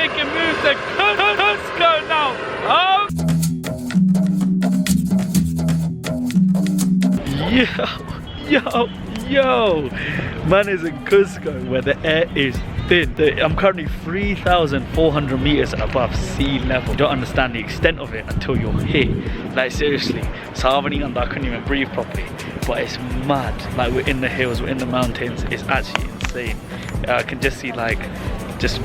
making moves to Cusco now. Oh! Yo! Man is in Cusco where the air is thin. I'm currently 3,400 meters above sea level. You don't understand the extent of it until you're here. Like seriously, I couldn't even breathe properly. But it's mad. Like we're in the hills, we're in the mountains. It's actually insane. I can just see like just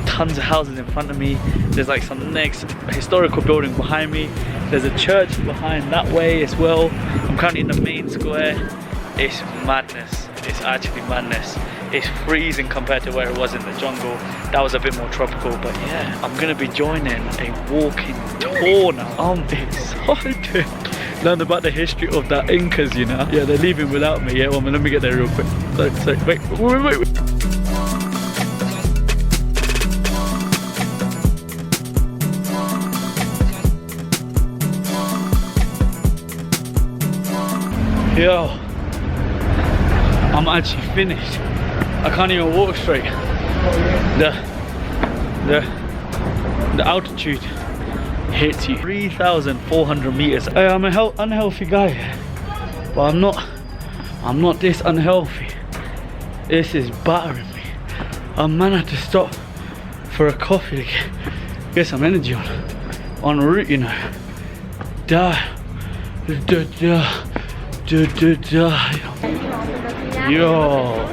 tons of houses in front of me. There's like some next historical building behind me. There's a church behind that way as well. I'm currently in the main square. It's madness. It's actually madness. It's freezing compared to where it was in the jungle. That was a bit more tropical, but yeah, I'm gonna be joining a walking tour now. I'm excited. Learned about the history of the Incas, you know. Yeah, they're leaving without me. Yeah, well, let me get there real quick. So wait. Yo, I'm actually finished. I can't even walk straight. The altitude hits you. 3,400 meters. Hey, I'm an unhealthy guy, but I'm not this unhealthy. This is battering me. I man had to stop for a coffee to get some energy on route, you know. Yo,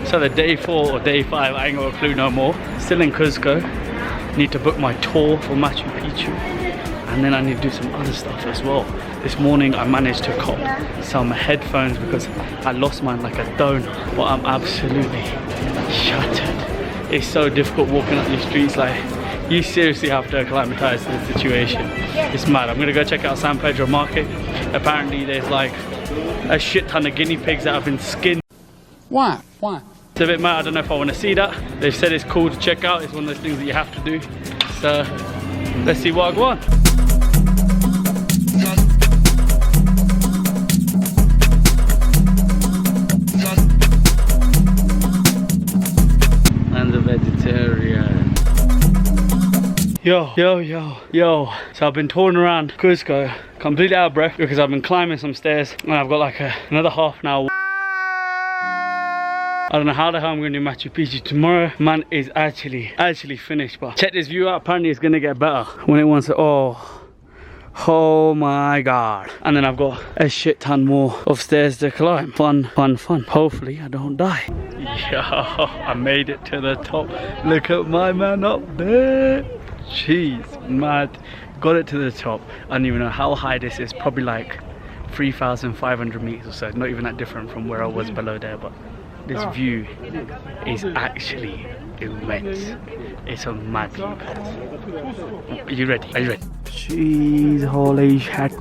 so the day 4 or day 5, I ain't got a clue no more. Still in Cuzco. Need to book my tour for Machu Picchu, and then I need to do some other stuff as well. This morning I managed to cop some headphones because I lost mine like a donut, but I'm absolutely shattered. It's so difficult walking up these streets. Like, you seriously have to acclimatize to the situation. It's mad. I'm gonna go check out San Pedro Market. Apparently there's like a shit ton of guinea pigs that have been skinned. Why? It's a bit mad. I don't know if I want to see that. They've said it's cool to check out. It's one of those things that you have to do. So let's see what I want. And the vegetarian. Yo. So I've been touring around Cusco, completely out of breath because I've been climbing some stairs and I've got like another half an hour. I don't know how the hell I'm going to do Machu Picchu tomorrow. Man is actually finished, but check this view out. Apparently it's going to get better when it wants to. Oh my god. And then I've got a shit ton more of stairs to climb. Fun. Hopefully I don't die. Yo, I made it to the top. Look at my man up there. Jeez, mad. Got it to the top. I don't even know how high this is. Probably like 3,500 meters or so. Not even that different from where I was below there, but this view is actually immense. It's a mad view. Are you ready? Jeez, holy shit.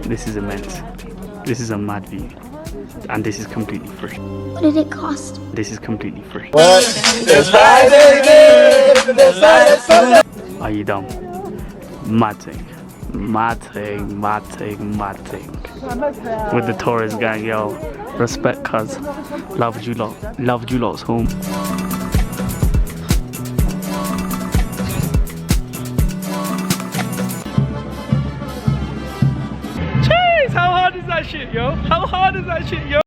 This is immense. This is a mad view. And this is completely free. What did it cost? This is completely free. Are you dumb? Mad thing. With the tourist gang, yo. Respect, cuz. Loved you lot. Loved you lot's home. Jeez, how hard is that shit, yo? How hard is that shit, yo?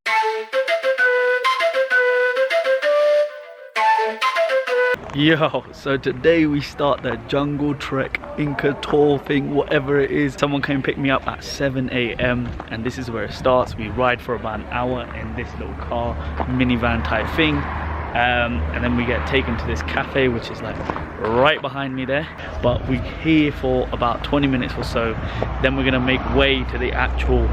Yo, so today we start the jungle trek, Inca tour thing, whatever it is. Someone came pick me up at 7 AM and this is where it starts. We ride for about an hour in this little car, minivan type thing. And then we get taken to this cafe, which is like right behind me there. But we're here for about 20 minutes or so. Then we're gonna make way to the actual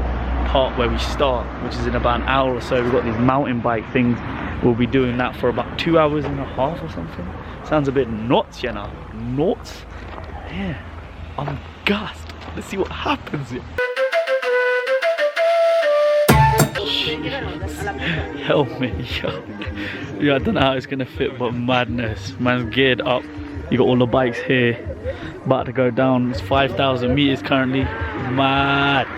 part where we start, which is in about an hour or so. We've got these mountain bike things. We'll be doing that for about 2.5 hours or something. Sounds a bit nuts, you know. Nuts? Yeah, I'm gassed. Let's see what happens here. Jeez. Help me, yo. Yeah, I don't know how it's gonna fit, but madness. Man's geared up. You got all the bikes here. About to go down. It's 5,000 meters currently. Mad.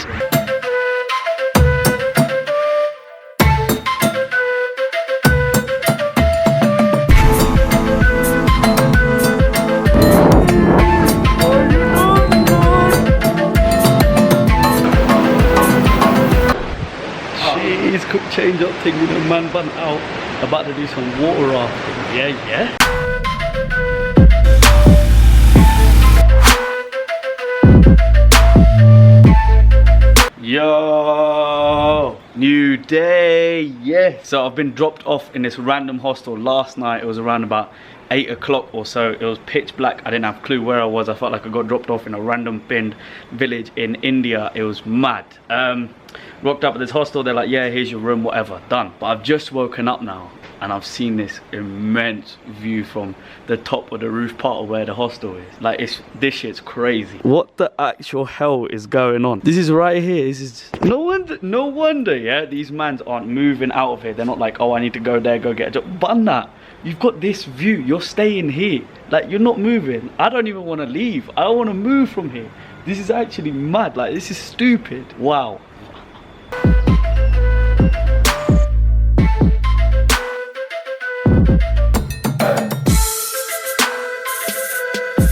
change up thing with the man bun out. About to do some water rafting. Yeah, yeah. Yo, new day, yeah. So I've been dropped off in this random hostel last night. It was around about 8 o'clock or so. It was pitch black. I didn't have a clue where I was. I felt like I got dropped off in a random pinned village in India. It was mad. Rocked up at this hostel. They're like, yeah, here's your room, whatever, done. But I've just woken up now and I've seen this immense view from the top of the roof part of where the hostel is. Like, this shit's crazy. What the actual hell is going on? This is right here. This is no wonder, yeah, these mans aren't moving out of here. They're not like, oh, I need to go there, go get a job. But that, you've got this view. You're staying here. Like, you're not moving. I don't even want to leave. I don't want to move from here. This is actually mad. Like, this is stupid. Wow.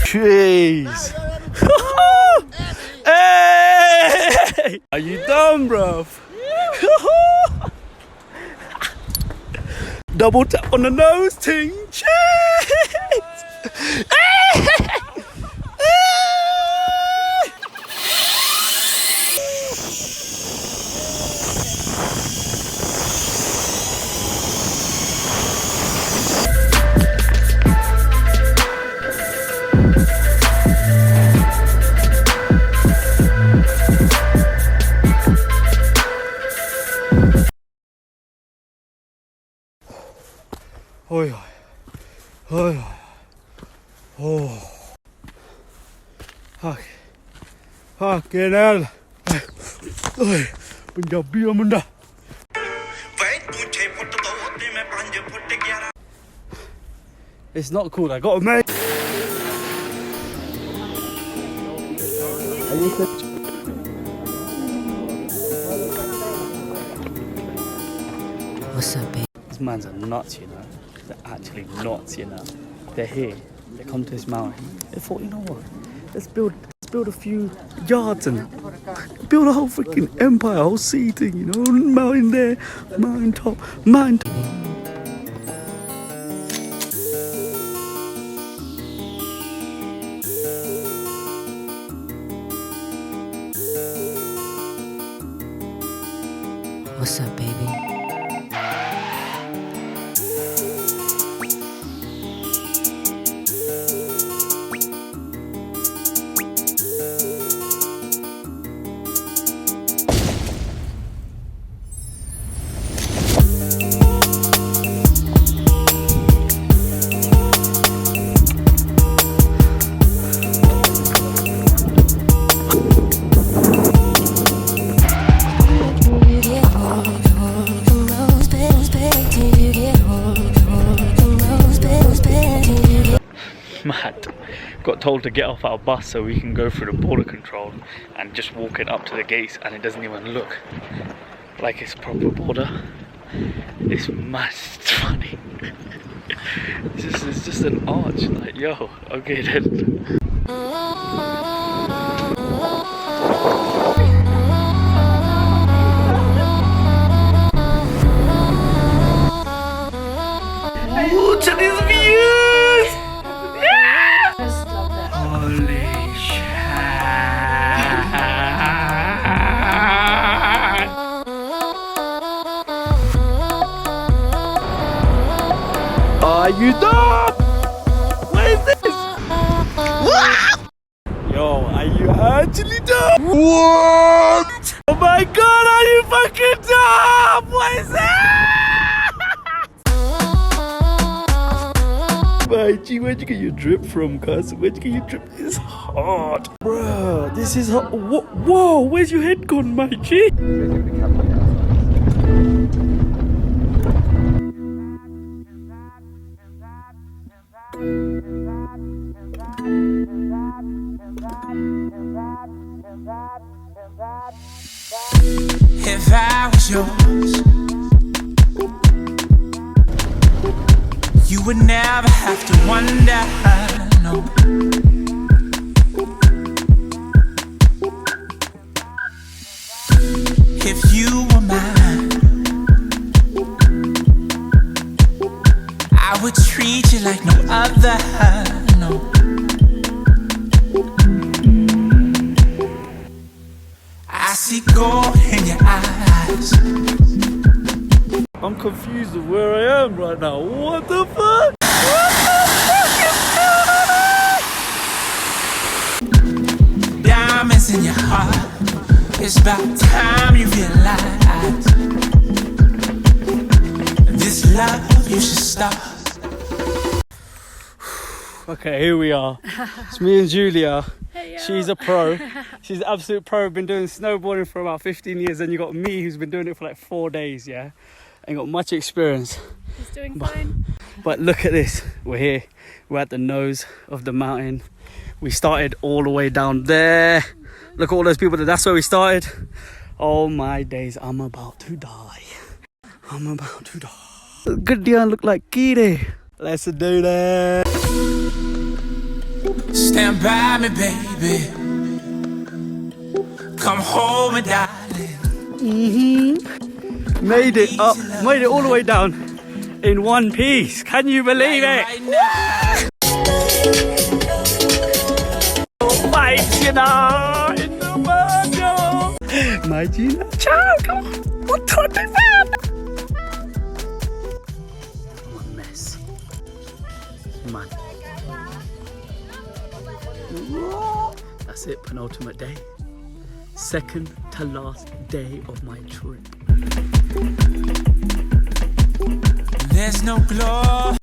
Jeez. Hey! Are you done, bruv? Double tap on the nose ting. Cheers! Oi, oi, oh, fucking hell. Oi, Punjabi munda. It's not cool. I got a mate. What's up, babe? These mans are nuts, you know. They're actually nuts, you know. They're here. They come to this mountain. They thought, you know what? Let's build a few yards and build a whole freaking empire, a whole city thing, you know. Mountain there, mountain top, mountain top. What's up, baby? Mad. Got told to get off our bus so we can go through the border control and just walk it up to the gates, and it doesn't even look like it's a proper border. It's mad. It's funny. It's just an arch. Like, yo, okay then. Look at these views! Yeah! Holy shit! Are you done? What is this? Yo, are you actually done? What? Oh my god, are you fucking dumb? What is that? Where'd you get your drip from, cuz? Where'd you get your drip? It's hot. Bruh, this is hot. Whoa, where's your head gone, my G? If I was yours, you would never have to wonder, no. If you were mine, treat you like no other, no. I see gold in your eyes. I'm confused with where I am right now. What the fuck? Diamonds in your heart. It's about time you realize this love you should start. Okay, here we are. It's me and Julia. Hey, yo. She's a pro. She's an absolute pro. Been doing snowboarding for about 15 years. And you got me, who's been doing it for like 4 days, yeah? Ain't got much experience. He's doing fine. But look at this. We're here. We're at the nose of the mountain. We started all the way down there. Look at all those people. That's where we started. Oh my days. I'm about to die. I'm about to die. Good deal. Look like Kitty. Let's do that. Stand by me, baby. Come home and darling. Made it up. Made it all the way down in one piece. Can you believe it? Right now. My Gina in the world. My Gina. Ciao. Come on. What time is that? I'm a mess. Man. That's it, penultimate day. Second to last day of my trip. There's no glory.